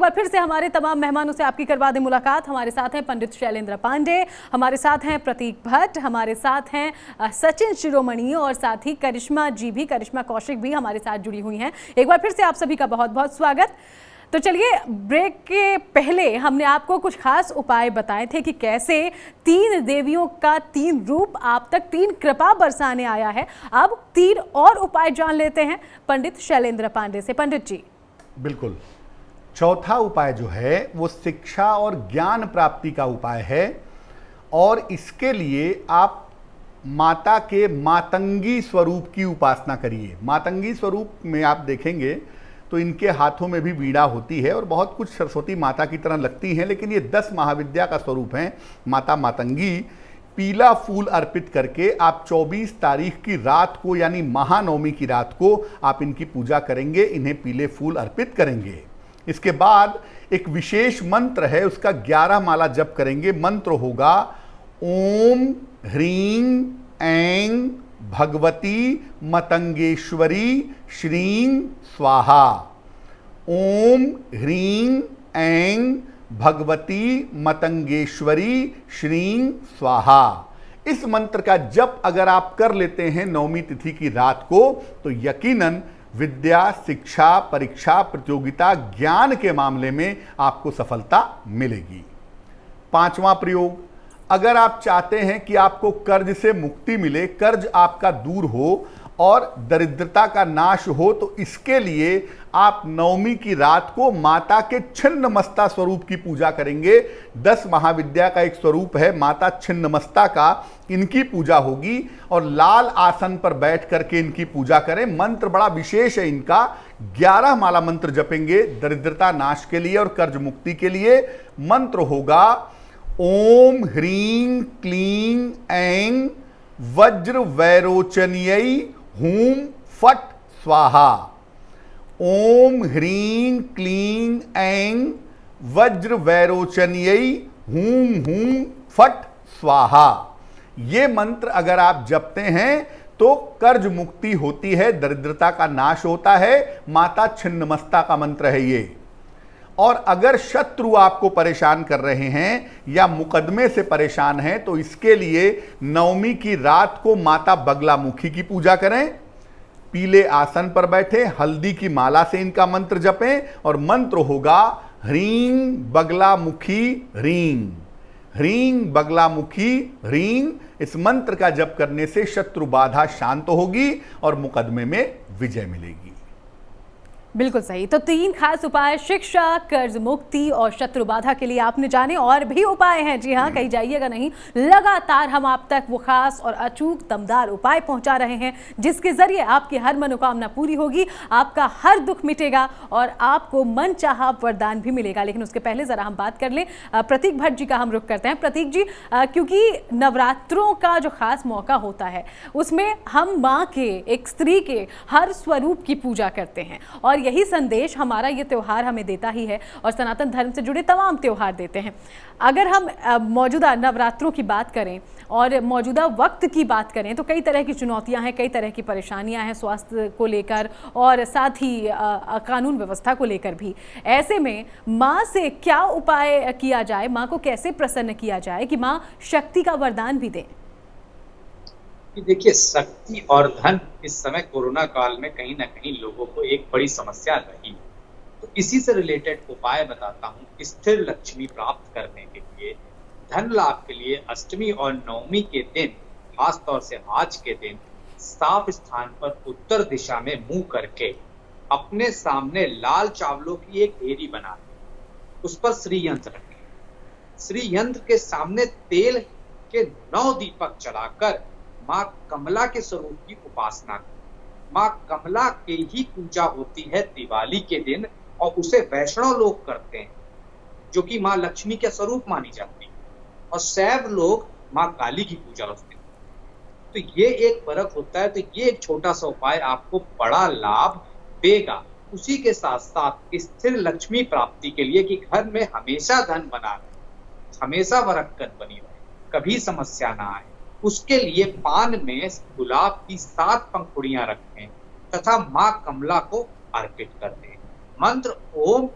बार फिर से हमारे तमाम मेहमानों से आपकी करवा दें मुलाकात। हमारे साथ हैं पंडित शैलेंद्र पांडे, हमारे साथ हैं प्रतीक भट्ट, हमारे साथ हैं सचिन शिरोमणि और साथ ही करिश्मा कौशिक भी हमारे साथ जुड़ी हुई हैं। एक बार फिर से आप सभी का बहुत बहुत स्वागत। तो चलिए, ब्रेक के पहले हमने आपको कुछ खास उपाय बताए थे कि कैसे 3 देवियों का 3 रूप आप तक 3 कृपा बरसाने आया है। अब 3 और उपाय जान लेते हैं पंडित शैलेंद्र पांडे से। पंडित जी। बिल्कुल। चौथा उपाय जो है वो शिक्षा और ज्ञान प्राप्ति का उपाय है और इसके लिए आप माता के मातंगी स्वरूप की उपासना करिए। मातंगी स्वरूप में आप देखेंगे तो इनके हाथों में भी वीणा होती है और बहुत कुछ सरस्वती माता की तरह लगती हैं, लेकिन ये 10 महाविद्या का स्वरूप हैं। माता मातंगी पीला फूल अर्पित करके आप 24 तारीख की रात को यानी महानवमी की रात को आप इनकी पूजा करेंगे, इन्हें पीले फूल अर्पित करेंगे। इसके बाद एक विशेष मंत्र है, उसका 11 माला जप करेंगे। मंत्र होगा ओम ह्रीं ऐं भगवती मतंगेश्वरी श्रीं स्वाहा। ओम ह्रीं ऐं भगवती मतंगेश्वरी श्रीं स्वाहा। इस मंत्र का जप अगर आप कर लेते हैं नवमी तिथि की रात को तो यकीनन विद्या, शिक्षा, परीक्षा, प्रतियोगिता, ज्ञान के मामले में आपको सफलता मिलेगी। 5वां प्रयोग, अगर आप चाहते हैं कि आपको कर्ज से मुक्ति मिले, कर्ज आपका दूर हो और दरिद्रता का नाश हो, तो इसके लिए आप नवमी की रात को माता के छिन्नमस्ता स्वरूप की पूजा करेंगे। 10 महाविद्या का एक स्वरूप है माता छिन्नमस्ता का, इनकी पूजा होगी और लाल आसन पर बैठ करके इनकी पूजा करें। मंत्र बड़ा विशेष है इनका, 11 माला मंत्र जपेंगे दरिद्रता नाश के लिए और कर्ज मुक्ति के लिए। मंत्र होगा ओम ह्रीं क्लीं ऐं वज्र वैरोचन्यै हूं फट स्वाहा। ओम ह्रीं क्लीं ऐं वज्र वैरोचन्यै हूं फट स्वाहा। ये मंत्र अगर आप जपते हैं तो कर्ज मुक्ति होती है, दरिद्रता का नाश होता है। माता छिन्नमस्ता का मंत्र है ये। और अगर शत्रु आपको परेशान कर रहे हैं या मुकदमे से परेशान हैं तो इसके लिए नवमी की रात को माता बगलामुखी की पूजा करें। पीले आसन पर बैठे हल्दी की माला से इनका मंत्र जपें और मंत्र होगा ह्रीं बगलामुखी ह्रीं, ह्रीं बगलामुखी ह्रीं। इस मंत्र का जप करने से शत्रु बाधा शांत होगी और मुकदमे में विजय मिलेगी। बिल्कुल सही। तो 3 खास उपाय शिक्षा, कर्ज मुक्ति और शत्रु बाधा के लिए आपने जाने। और भी उपाय हैं, जी हाँ, कहीं जाइएगा नहीं, लगातार हम आप तक वो खास और अचूक दमदार उपाय पहुंचा रहे हैं जिसके जरिए आपकी हर मनोकामना पूरी होगी, आपका हर दुख मिटेगा और आपको मनचाहा वरदान भी मिलेगा। लेकिन उसके पहले जरा हम बात कर लें प्रतीक भट्ट जी का। हम रुख करते हैं प्रतीक जी, क्योंकि नवरात्रों का जो खास मौका होता है उसमें हम माँ के, एक स्त्री के हर स्वरूप की पूजा करते हैं और यही संदेश हमारा ये त्यौहार हमें देता ही है और सनातन धर्म से जुड़े तमाम त्यौहार देते हैं। अगर हम मौजूदा नवरात्रों की बात करें और मौजूदा वक्त की बात करें तो कई तरह की चुनौतियां हैं, कई तरह की परेशानियां हैं स्वास्थ्य को लेकर और साथ ही कानून व्यवस्था को लेकर भी। ऐसे में माँ से क्या उपाय किया जाए, माँ को कैसे प्रसन्न किया जाए कि माँ शक्ति का वरदान भी दें? देखिए, शक्ति और धन इस समय कोरोना काल में कहीं ना कहीं लोगों को एक बड़ी समस्या रही। तो इसी से रिलेटेड उपाय बताता हूँ। स्थिर लक्ष्मी प्राप्त करने के लिए, धन लाभ के लिए अष्टमी और नवमी के दिन, खास तौर से आज के दिन, साफ स्थान पर उत्तर दिशा में मुंह करके अपने सामने लाल चावलों की एक ढेरी बना दें, उस पर श्री यंत्र रखें। श्री यंत्र के सामने तेल के 9 दीपक चलाकर माँ कमला के स्वरूप की उपासना करें। माँ कमला की ही पूजा होती है दिवाली के दिन और उसे वैष्णव लोग करते हैं जो कि माँ लक्ष्मी के स्वरूप मानी जाती है और शैव लोग माँ काली की पूजा करते हैं। तो ये एक फर्क होता है। तो ये एक छोटा सा उपाय आपको बड़ा लाभ देगा। उसी के साथ साथ स्थिर लक्ष्मी प्राप्ति के लिए कि घर में हमेशा धन बना रहे, हमेशा बरकत बनी रहे, कभी समस्या ना आए, उसके लिए पान में गुलाब की 7 पंखुड़ियां रखें तथा माँ कमला को अर्पित कर दें। मंत्र ओम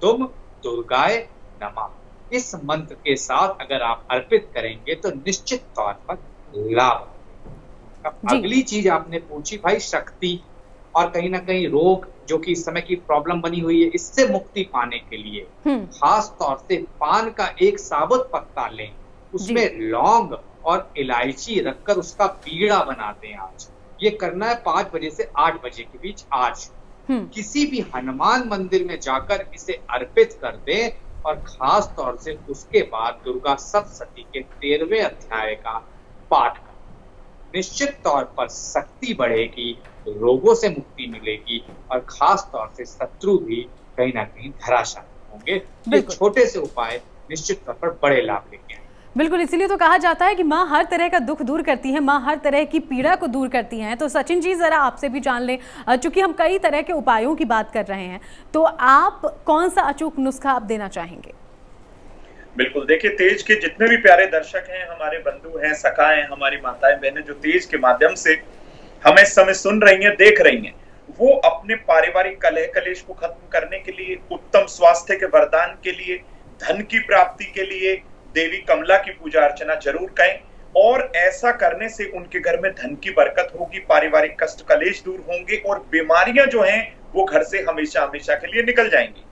दुम दुर्गाय नमः। इस मंत्र के साथ अगर आप अर्पित करेंगे तो निश्चित तौर पर लाभ। अब अगली चीज आपने पूछी भाई शक्ति और कहीं ना कहीं रोग जो कि इस समय की प्रॉब्लम बनी हुई है, इससे मुक्ति पाने के लिए खास तौर से पान का एक साबुत पत्ता लें, उसमें लौंग और इलायची रखकर उसका बीड़ा बनाते हैं। आज ये करना है 5 बजे से 8 बजे के बीच। आज किसी भी हनुमान मंदिर में जाकर इसे अर्पित कर दें और खास तौर से उसके बाद दुर्गा सप्तशती के 13वें अध्याय का पाठ करें। निश्चित तौर पर शक्ति बढ़ेगी, रोगों से मुक्ति मिलेगी और खास तौर से शत्रु भी कहीं ना कहीं धराशायी होंगे। ये छोटे से उपाय निश्चित तौर पर बड़े लाभ लेके आएंगे। बिल्कुल, इसीलिए तो कहा जाता है कि माँ हर तरह का दुख दूर करती है, माँ हर तरह की पीड़ा को दूर करती हैं। तो सचिन जी जरा आपसे भी जान लें, चूंकि हम कई तरह के उपायों की बात कर रहे हैं, तो आप कौन सा अचूक नुस्खा आप देना चाहेंगे? बिल्कुल, देखिए तेज के जितने भी प्यारे दर्शक हैं, हमारे बंधु हैं, सखा हैं, हमारी माताएं बहनें जो तेज के माध्यम से हमें इस समय सुन रही हैं, देख रही हैं, वो अपने पारिवारिक कलह कलेश को खत्म करने के लिए, उत्तम स्वास्थ्य के वरदान के लिए, धन की प्राप्ति के लिए देवी कमला की पूजा अर्चना जरूर करें। और ऐसा करने से उनके घर में धन की बरकत होगी, पारिवारिक कष्ट कलेश दूर होंगे और बीमारियां जो हैं वो घर से हमेशा हमेशा के लिए निकल जाएंगी।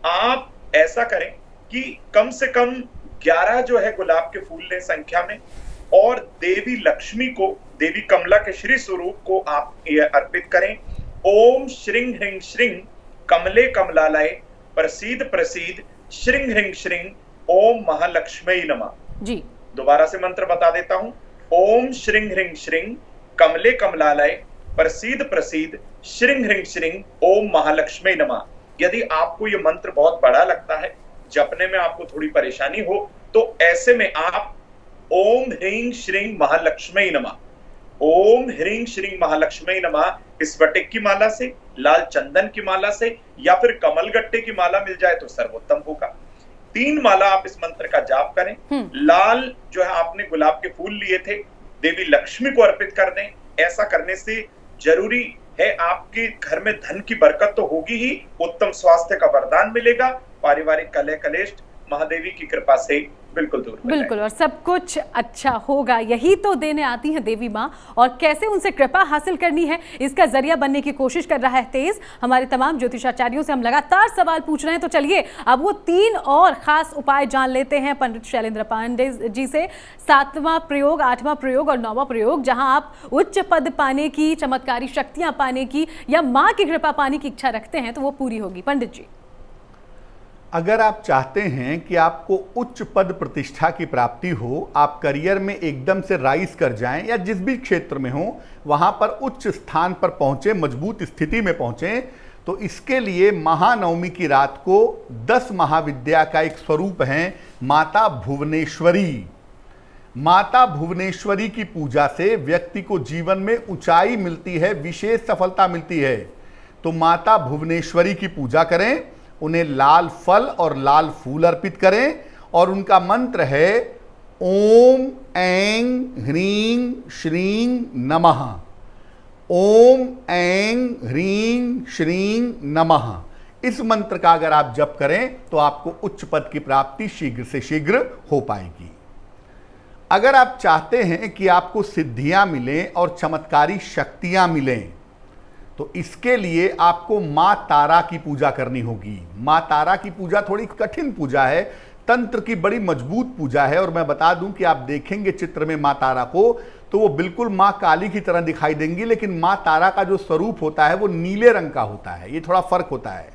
आप ऐसा करें कि कम से कम 11 जो है गुलाब के फूल लें संख्या में और देवी लक्ष्मी को, देवी कमला के श्री स्वरूप को आप ये अर्पित करें। ओम श्रीं ह्रीं श्रीं कमले कमलालय प्रसीद प्रसीद श्रीं ह्रीं श्रीं ओम महालक्ष्मी नमः। जी दोबारा से मंत्र बता देता हूं। ओम श्रीं ह्रीं श्रीं कमले कमलालय प्रसीद प्रसीद श्रीं ह्रीं श्रीं ओम महालक्ष्मी नमः। यदि आपको ये मंत्र बहुत बड़ा लगता है, जपने में आपको थोड़ी परेशानी हो, तो ऐसे में आप ओम ह्रीं श्रीं महालक्ष्मी नमः, ओम ह्रीं श्रीं महालक्ष्मी नमः स्फटिक की माला से, लाल चंदन की माला से या फिर कमलगट्टे की माला मिल जाए तो सर्वोत्तम होगा। 3 माला आप इस मंत्र का जाप करें। लाल जो है आपने गुलाब के फूल लिए थे, देवी लक्ष्मी को अर्पित कर दें। ऐसा करने से जरूरी है आपके घर में धन की बरकत तो होगी ही, उत्तम स्वास्थ्य का वरदान मिलेगा, पारिवारिक कलह कलेश महादेवी की कृपा से बिल्कुल दूर हो बिल्कुल, और सब कुछ अच्छा होगा। यही तो देने आती है देवी माँ, और कैसे उनसे कृपा हासिल करनी है इसका जरिया बनने की कोशिश कर रहा है तेज। हमारे तमाम ज्योतिषाचार्यों से हम लगातार सवाल पूछ रहे हैं, तो चलिए अब वो 3 और खास उपाय जान लेते हैं पंडित शैलेंद्र पांडे जी से। 7वां प्रयोग, 8वां प्रयोग और 9वां प्रयोग, जहां आप उच्च पद पाने की, चमत्कारी शक्तियां पाने की या माँ की कृपा पाने की इच्छा रखते हैं तो वो पूरी होगी। पंडित जी, अगर आप चाहते हैं कि आपको उच्च पद प्रतिष्ठा की प्राप्ति हो, आप करियर में एकदम से राइज कर जाएं या जिस भी क्षेत्र में हो वहां पर उच्च स्थान पर पहुंचे, मजबूत स्थिति में पहुंचे, तो इसके लिए महानवमी की रात को 10 महाविद्या का एक स्वरूप है माता भुवनेश्वरी। माता भुवनेश्वरी की पूजा से व्यक्ति को जीवन में ऊंचाई मिलती है, विशेष सफलता मिलती है। तो माता भुवनेश्वरी की पूजा करें, उन्हें लाल फल और लाल फूल अर्पित करें और उनका मंत्र है ओम ऐं ह्रीं श्रीं नमः। ओम ऐं ह्रीं श्रीं नमः। इस मंत्र का अगर आप जप करें तो आपको उच्च पद की प्राप्ति शीघ्र से शीघ्र हो पाएगी। अगर आप चाहते हैं कि आपको सिद्धियां मिलें और चमत्कारी शक्तियां मिलें, तो इसके लिए आपको माँ तारा की पूजा करनी होगी। माँ तारा की पूजा थोड़ी कठिन पूजा है, तंत्र की बड़ी मजबूत पूजा है, और मैं बता दूं कि आप देखेंगे चित्र में माँ तारा को तो वो बिल्कुल माँ काली की तरह दिखाई देंगी, लेकिन माँ तारा का जो स्वरूप होता है वो नीले रंग का होता है। ये थोड़ा फर्क होता है।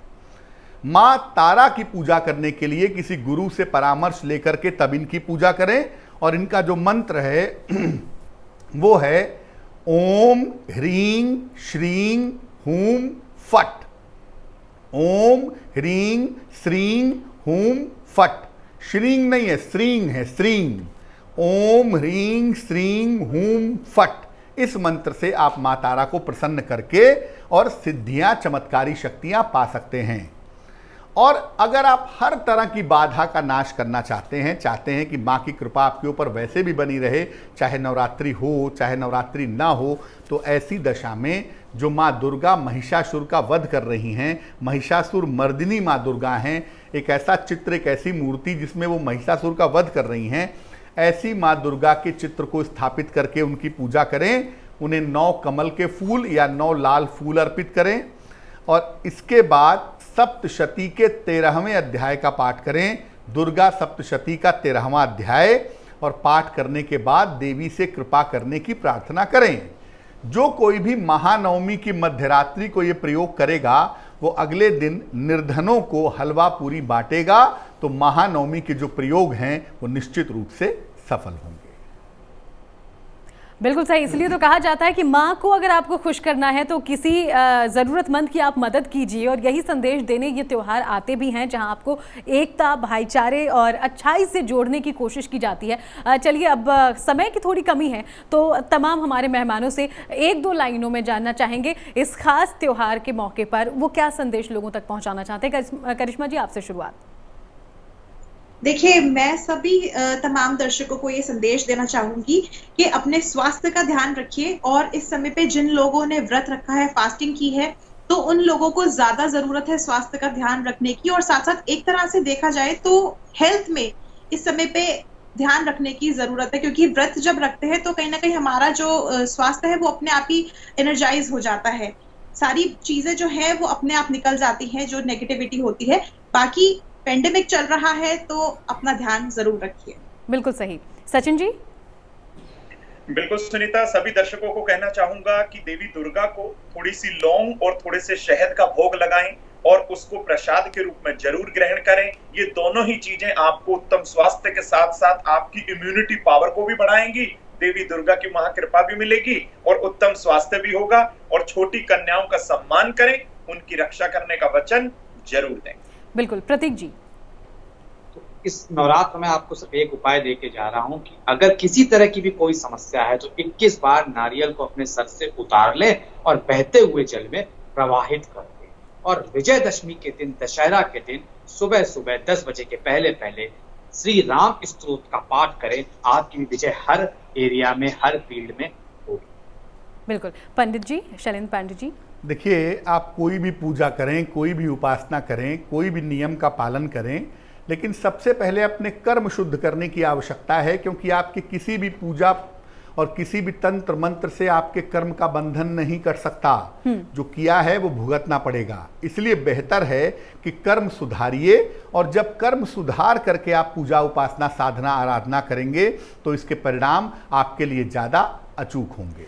माँ तारा की पूजा करने के लिए किसी गुरु से परामर्श लेकर के तब इनकी पूजा करें, और इनका जो मंत्र है वो है ओम ह्रीं श्रीं हूं फट। ओम ह्रीं श्रीं हूं फट। श्रीं नहीं है, श्रीं है, श्रीं। ओम ह्रीं श्रीं हूं फट। इस मंत्र से आप माँ तारा को प्रसन्न करके और सिद्धियां, चमत्कारी शक्तियां पा सकते हैं। और अगर आप हर तरह की बाधा का नाश करना चाहते हैं कि माँ की कृपा आपके ऊपर वैसे भी बनी रहे, चाहे नवरात्रि हो चाहे नवरात्रि ना हो, तो ऐसी दशा में जो माँ दुर्गा महिषासुर का वध कर रही हैं, महिषासुर मर्दिनी माँ दुर्गा हैं, एक ऐसा चित्र, एक ऐसी मूर्ति जिसमें वो महिषासुर का वध कर रही हैं, ऐसी माँ दुर्गा के चित्र को स्थापित करके उनकी पूजा करें। उन्हें 9 कमल के फूल या 9 लाल फूल अर्पित करें और इसके बाद सप्तशती के 13वें अध्याय का पाठ करें। दुर्गा सप्तशती का 13वां अध्याय और पाठ करने के बाद देवी से कृपा करने की प्रार्थना करें। जो कोई भी महानवमी की मध्यरात्रि को ये प्रयोग करेगा वो अगले दिन निर्धनों को हलवा पूरी बांटेगा। तो महानवमी के जो प्रयोग हैं वो निश्चित रूप से सफल होंगे। बिल्कुल सही, इसलिए तो कहा जाता है कि माँ को अगर आपको खुश करना है तो किसी ज़रूरतमंद की आप मदद कीजिए, और यही संदेश देने ये त्यौहार आते भी हैं जहाँ आपको एकता, भाईचारे और अच्छाई से जोड़ने की कोशिश की जाती है। चलिए, अब समय की थोड़ी कमी है तो तमाम हमारे मेहमानों से 1-2 लाइनों में जानना चाहेंगे इस खास त्यौहार के मौके पर वो क्या संदेश लोगों तक पहुँचाना चाहते हैं। करिश्मा जी, आपसे शुरुआत। देखिए, मैं सभी तमाम दर्शकों को ये संदेश देना चाहूंगी कि अपने स्वास्थ्य का ध्यान रखिए, और इस समय पे जिन लोगों ने व्रत रखा है, फास्टिंग की है, तो उन लोगों को ज्यादा जरूरत है स्वास्थ्य का ध्यान रखने की। और साथ साथ एक तरह से देखा जाए तो हेल्थ में इस समय पे ध्यान रखने की जरूरत है, क्योंकि व्रत जब रखते हैं तो कहीं ना कहीं हमारा जो स्वास्थ्य है वो अपने आप ही एनर्जाइज हो जाता है। सारी चीजें जो है वो अपने आप निकल जाती हैं, जो नेगेटिविटी होती है। बाकी पेंडेमिक चल रहा है तो अपना ध्यान जरूर रखिए। बिल्कुल सही। सचिन जी। बिल्कुल सुनीता, सभी दर्शकों को कहना चाहूंगा कि देवी दुर्गा को थोड़ी सी लौंग और थोड़े से शहद का भोग लगाएं और उसको प्रसाद के रूप में जरूर ग्रहण करें। ये दोनों ही चीजें आपको उत्तम स्वास्थ्य के साथ साथ आपकी इम्यूनिटी पावर को भी बढ़ाएंगी, देवी दुर्गा की महाकृपा भी मिलेगी और उत्तम स्वास्थ्य भी होगा। और छोटी कन्याओं का सम्मान करें, उनकी रक्षा करने का वचन जरूर दें। बिल्कुल। प्रतीक जी। तो इस नवरात्र में आपको सिर्फ एक उपाय देके जा रहा हूं कि अगर किसी तरह की भी कोई समस्या है तो 21 बार नारियल को अपने सर से उतार ले और बहते हुए जल में प्रवाहित कर दे। और विजयदशमी के दिन, दशहरा के दिन सुबह सुबह 10 बजे के पहले पहले श्री राम स्तोत्र का पाठ करें। आपकी भी विजय हर एरिया में, हर फील्ड में होगी। बिल्कुल। पंडित जी, शैलेंद्र पांडे जी। देखिए, आप कोई भी पूजा करें, कोई भी उपासना करें, कोई भी नियम का पालन करें, लेकिन सबसे पहले अपने कर्म शुद्ध करने की आवश्यकता है, क्योंकि आपकी किसी भी पूजा और किसी भी तंत्र मंत्र से आपके कर्म का बंधन नहीं कर सकता। जो किया है वो भुगतना पड़ेगा। इसलिए बेहतर है कि कर्म सुधारिए, और जब कर्म सुधार करके आप पूजा, उपासना, साधना, आराधना करेंगे तो इसके परिणाम आपके लिए ज़्यादा अचूक होंगे।